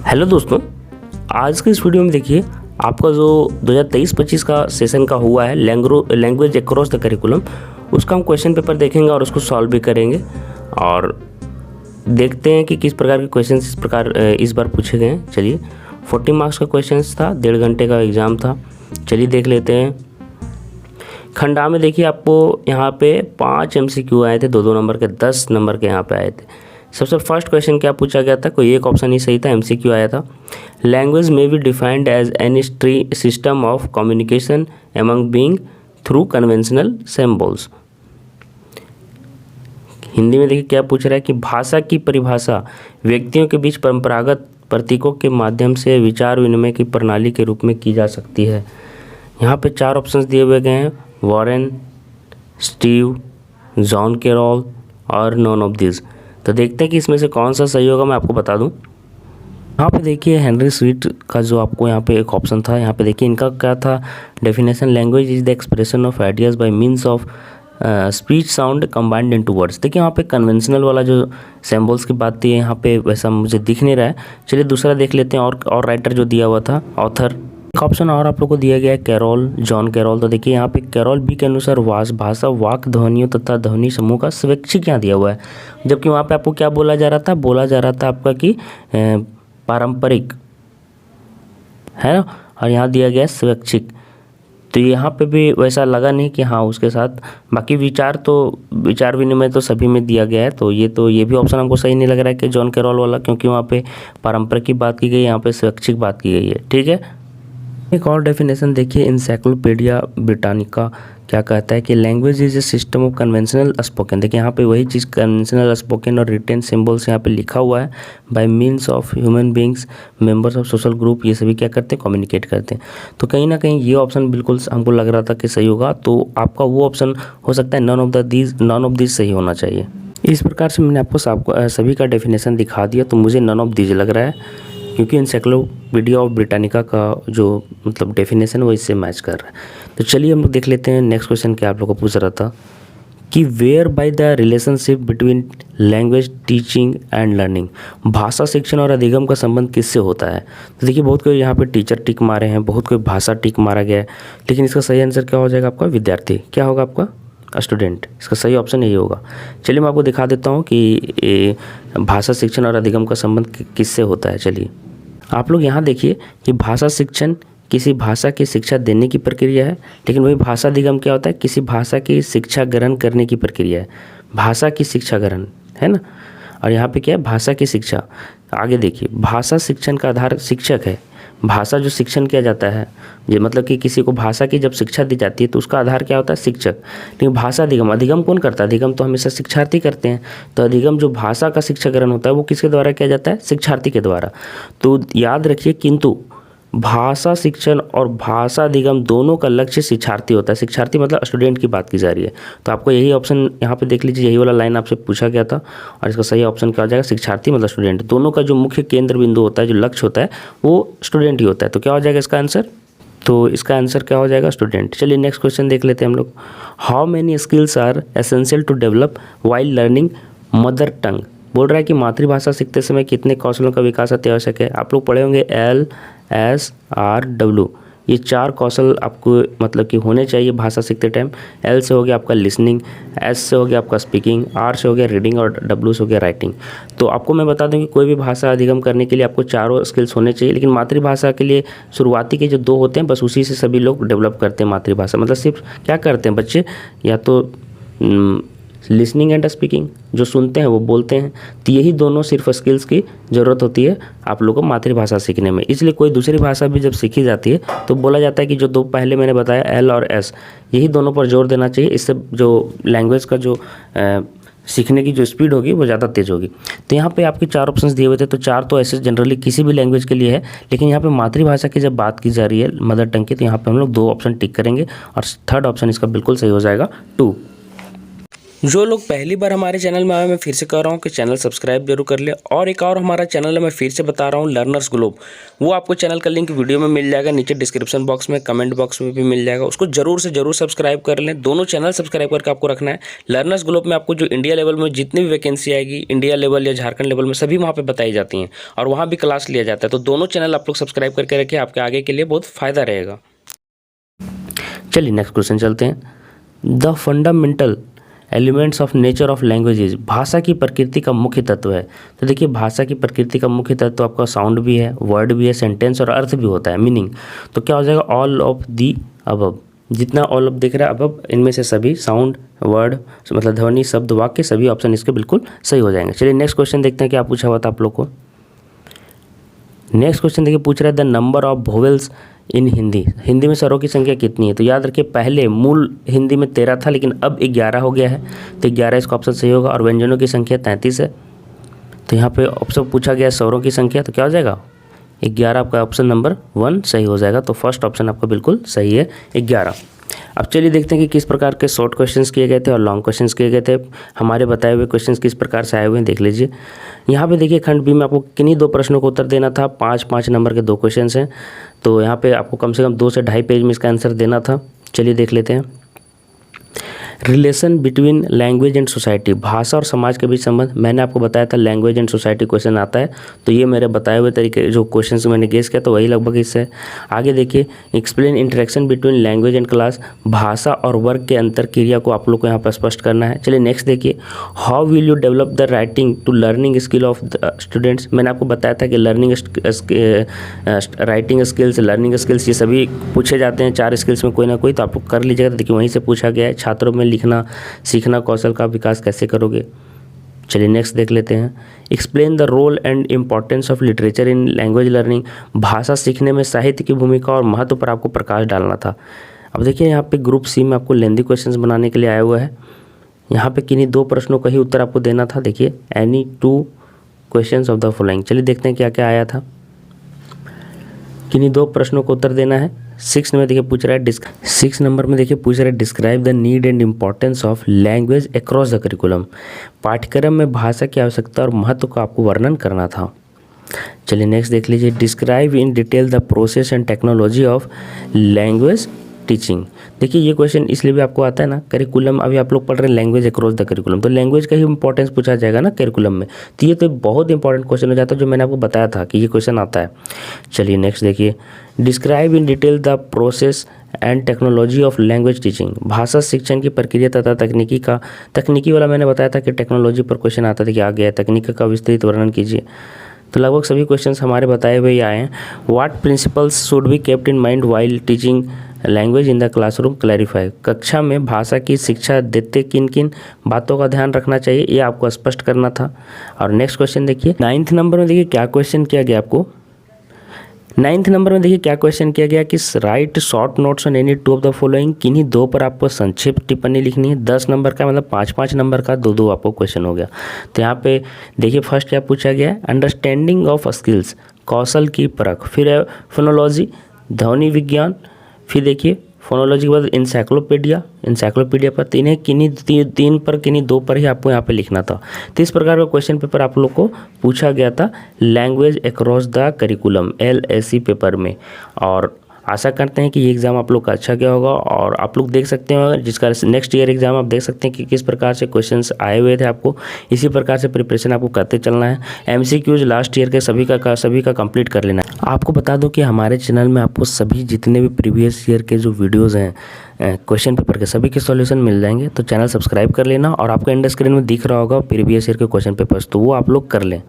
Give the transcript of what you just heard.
Hello दोस्तों, आज के इस वीडियो में देखिए आपका जो 2023-25 का सेशन का हुआ है लैंग्वेज अक्रॉस द करिकुलम, उसका हम क्वेश्चन पेपर देखेंगे और उसको सॉल्व भी करेंगे और देखते हैं कि किस प्रकार के क्वेश्चन इस बार पूछे गए हैं। चलिए, 40 मार्क्स का क्वेश्चन था, 1.5 घंटे का एग्ज़ाम था। चलिए देख लेते हैं। खंडा में देखिए आपको यहाँ पे 5 MCQ आए थे, 2-2 नंबर के, 10 नंबर के यहाँ पे आए थे। सबसे फर्स्ट क्वेश्चन क्या पूछा गया था, कोई एक ऑप्शन ही सही था, MCQ आया था। लैंग्वेज में be defined as any system of communication among being through conventional symbols. Hindi में देखिए क्या पूछ रहा है कि भाषा की परिभाषा व्यक्तियों के बीच परंपरागत प्रतीकों के माध्यम से विचार विनिमय की प्रणाली के रूप में की जा सकती है। यहाँ पे 4 ऑप्शंस दिए हुए गए हैं, वॉरेन, स्टीव, जॉन कैरोल और नॉन ऑफ दिस। तो देखते हैं कि इसमें से कौन सा सही होगा। मैं आपको बता दूं, यहाँ पे देखिए हेनरी स्वीट का जो आपको यहाँ पे एक ऑप्शन था, यहाँ पे देखिए इनका क्या था definition, language is the expression of ideas bye means of speech sound combined into words. देखिए यहाँ पे कन्वेंशनल वाला जो सिंबल्स की बात थी, यहाँ पे वैसा मुझे दिख नहीं रहा है। चलिए दूसरा देख लेते हैं, और राइटर जो दिया हुआ था, ऑथर। एक ऑप्शन और आप लोग को दिया गया है कैरोल, जॉन कैरोल। तो देखिए यहाँ पे कैरोल बी के अनुसार भाषा वाक ध्वनियों तथा ध्वनि समूह का स्वैच्छिक यहाँ दिया हुआ है, जबकि वहाँ पे आपको क्या बोला जा रहा था आपका कि पारंपरिक है ना, और यहाँ दिया गया है स्वैच्छिक। तो यहाँ पे भी वैसा लगा नहीं कि हाँ उसके साथ बाकी विचार विनिमय तो सभी में दिया गया है। तो ये भी ऑप्शन हमको सही नहीं लग रहा है कि जॉन कैरोल वाला, क्योंकि वहाँ पे पारंपरिक की बात की गई, यहाँ पे स्वैच्छिक बात की गई है। ठीक है, एक और डेफिनेशन देखिए, इंसाइक्लोपीडिया ब्रिटानिका क्या कहता है कि language is a system of conventional spoken. देखिए यहाँ पे वही चीज़ कन्वेंशनल स्पोकन और रिटेन सिंबल्स यहाँ पे लिखा हुआ है, bye means of human beings members of social group, ये सभी क्या करते हैं, कम्युनिकेट करते हैं। तो कहीं ना कहीं ये ऑप्शन बिल्कुल हमको लग रहा था कि सही होगा, तो आपका वो ऑप्शन हो सकता है नॉन ऑफ दिस सही होना चाहिए। इस प्रकार से मैंने आपको सभी का डेफिनेशन दिखा दिया, तो मुझे नॉन ऑफ दिस लग रहा है, क्योंकि इंसाइक्लोपीडिया ऑफ ब्रिटानिका का जो मतलब डेफिनेशन वो इससे मैच कर रहा है। तो चलिए हम लोग देख लेते हैं नेक्स्ट क्वेश्चन क्या आप लोग को पूछ रहा था कि where by the relationship between language teaching and learning, भाषा शिक्षण और अधिगम का संबंध किससे होता है। तो देखिए बहुत कोई यहाँ पे टीचर टिक मारे हैं, बहुत कोई भाषा टिक मारा गया है, लेकिन इसका सही आंसर क्या हो जाएगा आपका, विद्यार्थी। क्या होगा आपका, स्टूडेंट। इसका सही ऑप्शन यही होगा। चलिए मैं आपको दिखा देता हूँ कि भाषा शिक्षण और अधिगम का संबंध किससे होता है। चलिए आप लोग यहाँ देखिए कि भाषा शिक्षण किसी भाषा की शिक्षा देने की प्रक्रिया है, लेकिन वही भाषा अधिगम क्या होता है, किसी भाषा की शिक्षा ग्रहण करने की प्रक्रिया है। भाषा की शिक्षा ग्रहण है ना, और यहाँ पे क्या है, भाषा की शिक्षा। आगे देखिए, भाषा शिक्षण का आधार शिक्षक है। भाषा जो शिक्षण किया जाता है, ये मतलब कि किसी को भाषा की जब शिक्षा दी जाती है तो उसका आधार क्या होता है, शिक्षक। लेकिन भाषा अधिगम कौन करता है, अधिगम तो हमेशा शिक्षार्थी करते हैं। तो अधिगम जो भाषा का शिक्षा ग्रहण होता है वो किसके द्वारा किया जाता है, शिक्षार्थी के द्वारा। तो याद रखिए, किंतु भाषा शिक्षण और भाषा अधिगम दोनों का लक्ष्य शिक्षार्थी होता है। शिक्षार्थी मतलब स्टूडेंट की बात की जा रही है। तो आपको यही ऑप्शन यहाँ पे देख लीजिए, यही वाला लाइन आपसे पूछा गया था, और इसका सही ऑप्शन क्या हो जाएगा, शिक्षार्थी मतलब स्टूडेंट। दोनों का जो मुख्य केंद्र बिंदु होता है, जो लक्ष्य होता है, वो स्टूडेंट ही होता है। तो क्या हो जाएगा इसका आंसर, तो इसका आंसर क्या हो जाएगा, स्टूडेंट। चलिए नेक्स्ट क्वेश्चन देख लेते हैं हम लोग। How many skills are essential to develop while learning mother tongue. बोल रहा है कि मातृभाषा सीखते समय कितने कौशलों का विकास अति आवश्यक है। आप लोग पढ़े होंगे LSRW, ये 4 कौशल आपको मतलब कि होने चाहिए भाषा सीखते टाइम। L से हो गया आपका लिसनिंग, S से हो गया आपका स्पीकिंग, R से हो गया रीडिंग और W से हो गया राइटिंग। तो आपको मैं बता दूं कि कोई भी भाषा अधिगम करने के लिए आपको चारों स्किल्स होने चाहिए, लेकिन मातृभाषा के लिए शुरुआती के जो 2 होते हैं, बस उसी से सभी लोग डेवलप करते हैं मातृभाषा। मतलब सिर्फ क्या करते हैं बच्चे, या तो लिसनिंग एंड स्पीकिंग, जो सुनते हैं वो बोलते हैं। तो यही दोनों सिर्फ स्किल्स की ज़रूरत होती है आप लोगों को मातृभाषा सीखने में। इसलिए कोई दूसरी भाषा भी जब सीखी जाती है तो बोला जाता है कि जो 2 पहले मैंने बताया L और S, यही दोनों पर जोर देना चाहिए। इससे जो लैंग्वेज का जो सीखने की जो स्पीड होगी वो ज़्यादा तेज़ होगी। तो यहाँ पे आपके 4 ऑप्शंस दिए हुए थे, तो 4 तो ऐसे जनरली किसी भी लैंग्वेज के लिए है, लेकिन यहाँ पे मातृभाषा की जब बात की जा रही है मदर टंग की, तो यहाँ पे हम लोग 2 ऑप्शन टिक करेंगे और 3rd ऑप्शन इसका बिल्कुल सही हो जाएगा 2। जो लोग पहली बार हमारे चैनल में आए, मैं फिर से कह रहा हूँ कि चैनल सब्सक्राइब जरूर कर ले। और एक और हमारा चैनल है, मैं फिर से बता रहा हूँ, लर्नर्स ग्लोब। वो आपको चैनल का लिंक वीडियो में मिल जाएगा, नीचे डिस्क्रिप्शन बॉक्स में, कमेंट बॉक्स में भी मिल जाएगा। उसको जरूर से जरूर सब्सक्राइब कर लें। दोनों चैनल सब्सक्राइब करके आपको रखना है। लर्नर्स ग्लोब में आपको जो इंडिया लेवल में जितनी भी वैकेंसी आएगी, इंडिया लेवल या झारखंड लेवल में, सभी वहाँ पर बताई जाती हैं और वहाँ भी क्लास लिया जाता है। तो दोनों चैनल आप लोग सब्सक्राइब करके रखें, आपके आगे के लिए बहुत फ़ायदा रहेगा। चलिए नेक्स्ट क्वेश्चन चलते हैं। The fundamental elements of nature of languages, भाषा की प्रकृति का मुख्य तत्व है। तो देखिए, भाषा की प्रकृति का मुख्य तत्व आपका साउंड भी है, वर्ड भी है, सेंटेंस और अर्थ भी होता है, मीनिंग। तो क्या हो जाएगा, ऑल ऑफ दी अबव। जितना ऑल ऑफ दिख रहा है अबव, इनमें से सभी साउंड, वर्ड मतलब ध्वनि, शब्द, वाक्य, सभी ऑप्शन इसके बिल्कुल सही हो जाएंगे। चलिए नेक्स्ट क्वेश्चन देखते हैं क्या पूछा हुआ था आप लोग को। नेक्स्ट क्वेश्चन देखिए, पूछ रहा है द नंबर ऑफ वोवेल्स इन हिंदी। हिंदी में स्वरों की संख्या कितनी है? तो याद रखिए, पहले मूल हिंदी में 13 था, लेकिन अब 11 हो गया है। तो 11 इसका ऑप्शन सही होगा। और व्यंजनों की संख्या 33 है। तो यहाँ पे ऑप्शन पूछा गया स्वरों की संख्या, तो क्या हो जाएगा 11। आपका ऑप्शन नंबर 1 सही हो जाएगा। तो फर्स्ट ऑप्शन आपका बिल्कुल सही है, 11। अब चलिए देखते हैं कि किस प्रकार के शॉर्ट क्वेश्चंस किए गए थे और लॉन्ग क्वेश्चंस किए गए थे। हमारे बताए हुए क्वेश्चंस किस प्रकार से आए हुए हैं देख लीजिए। यहाँ पे देखिए, खंड बी में आपको किन्हीं 2 प्रश्नों को उत्तर देना था। 5-5 नंबर के 2 क्वेश्चंस हैं। तो यहाँ पे आपको कम से कम 2 से 2.5 पेज में इसका आंसर देना था। चलिए देख लेते हैं। Relation between language and society, भाषा और समाज के बीच संबंध। मैंने आपको बताया था लैंग्वेज एंड सोसाइटी क्वेश्चन आता है। तो ये मेरे बताए हुए तरीके जो क्वेश्चन मैंने गेस किया, तो वही लगभग इससे। आगे देखिए, explain interaction between language and class, भाषा और वर्ग के अंतर क्रिया को आप लोग को यहाँ पर स्पष्ट करना है। चलिए नेक्स्ट देखिए, how will you develop the writing to learning skill of the students. मैंने आपको बताया था कि learning writing skills, learning skills, ये सभी पूछे जाते हैं 4 स्किल्स में कोई ना कोई, तो आप लोग कर लीजिएगा। तो देखिए, वहीं से पूछा गया है, छात्रों में लिखना सीखना कौशल का विकास कैसे करोगे। चलिए नेक्स्ट देख लेते हैं। Explain the role and importance of literature in language learning, भाषा सीखने में साहित्य की भूमिका और महत्व पर आपको प्रकाश डालना था। अब देखिए, यहाँ पे ग्रुप सी में आपको लेंदी क्वेश्चंस बनाने के लिए आया हुआ है। यहाँ पे किन्हीं 2 प्रश्नों का ही उत्तर आपको देना था। देखिए, any 2 questions of the following. चलिए देखते हैं क्या क्या आया था। किन्हीं 2 प्रश्नों को उत्तर देना है। 6 में देखिए पूछ रहा है 6 नंबर में देखिए पूछ रहा है describe the need and importance of language across the curriculum, पाठ्यक्रम में भाषा की आवश्यकता और महत्व का आपको वर्णन करना था। चलिए नेक्स्ट देख लीजिए, describe in detail the process and technology of language teaching. देखिए, ये क्वेश्चन इसलिए भी आपको आता है ना, करिकुलम अभी आप लोग पढ़ रहे हैं लैंग्वेज अक्रॉस द करिकुलम, तो लैंग्वेज का ही इंपॉर्टेंस पूछा जाएगा ना करिकुलम में। तो ये तो बहुत इंपॉर्टेंट क्वेश्चन हो जाता है, जो मैंने आपको बताया था कि ये क्वेश्चन आता है। चलिए नेक्स्ट देखिए, describe in detail the process and technology of language teaching, भाषा शिक्षण की प्रक्रिया तथा तकनीकी वाला मैंने बताया था कि टेक्नोलॉजी पर क्वेश्चन आता था कि आ गया है, तकनीक का विस्तृत वर्णन कीजिए। तो लगभग सभी क्वेश्चंस हमारे बताए हुए ही आए हैं। What principles should be kept in mind while teaching language in the classroom, clarify, कक्षा में भाषा की शिक्षा देते किन किन बातों का ध्यान रखना चाहिए, ये आपको स्पष्ट करना था। और नेक्स्ट क्वेश्चन देखिए, 9th नंबर में देखिए क्या क्वेश्चन किया गया आपको। 9th नंबर में देखिए क्या क्वेश्चन किया गया कि right short notes on any 2 of the following, किन्हीं 2 पर आपको संक्षिप्त टिप्पणी लिखनी है। 10 नंबर का मतलब 5-5 नंबर का 2-2 आपको क्वेश्चन हो गया। तो यहाँ पे देखिए फर्स्ट क्या पूछा गया है, अंडरस्टैंडिंग ऑफ स्किल्स, कौशल की परख, फिर है फोनोलॉजी, ध्वनि विज्ञान, फिर देखिए फोनोलॉजी के बाद इंसाइक्लोपीडिया पर किन्हीं 3 पर किन्हीं 2 पर ही आपको यहाँ पे लिखना था। तो इस प्रकार का क्वेश्चन पेपर आप लोग को पूछा गया था language across the curriculum LAC paper में। और आशा करते हैं कि ये एग्ज़ाम आप लोग का अच्छा गया होगा। और आप लोग देख सकते हैं जिसका नेक्स्ट ईयर एग्ज़ाम आप देख सकते हैं कि किस प्रकार से क्वेश्चंस आए हुए थे। आपको इसी प्रकार से प्रिपरेशन आपको करते चलना है। MCQs लास्ट ईयर के सभी का कंप्लीट कर लेना है। आपको बता दूं कि हमारे चैनल में आपको सभी जितने भी प्रीवियस ईयर के जो वीडियोज़ हैं क्वेश्चन पेपर के, सभी के सॉल्यूशन मिल जाएंगे। तो चैनल सब्सक्राइब कर लेना और आपको एंड स्क्रीन में दिख रहा होगा प्रीवियस ईयर के क्वेश्चन पेपर्स, तो वो आप लोग कर लें।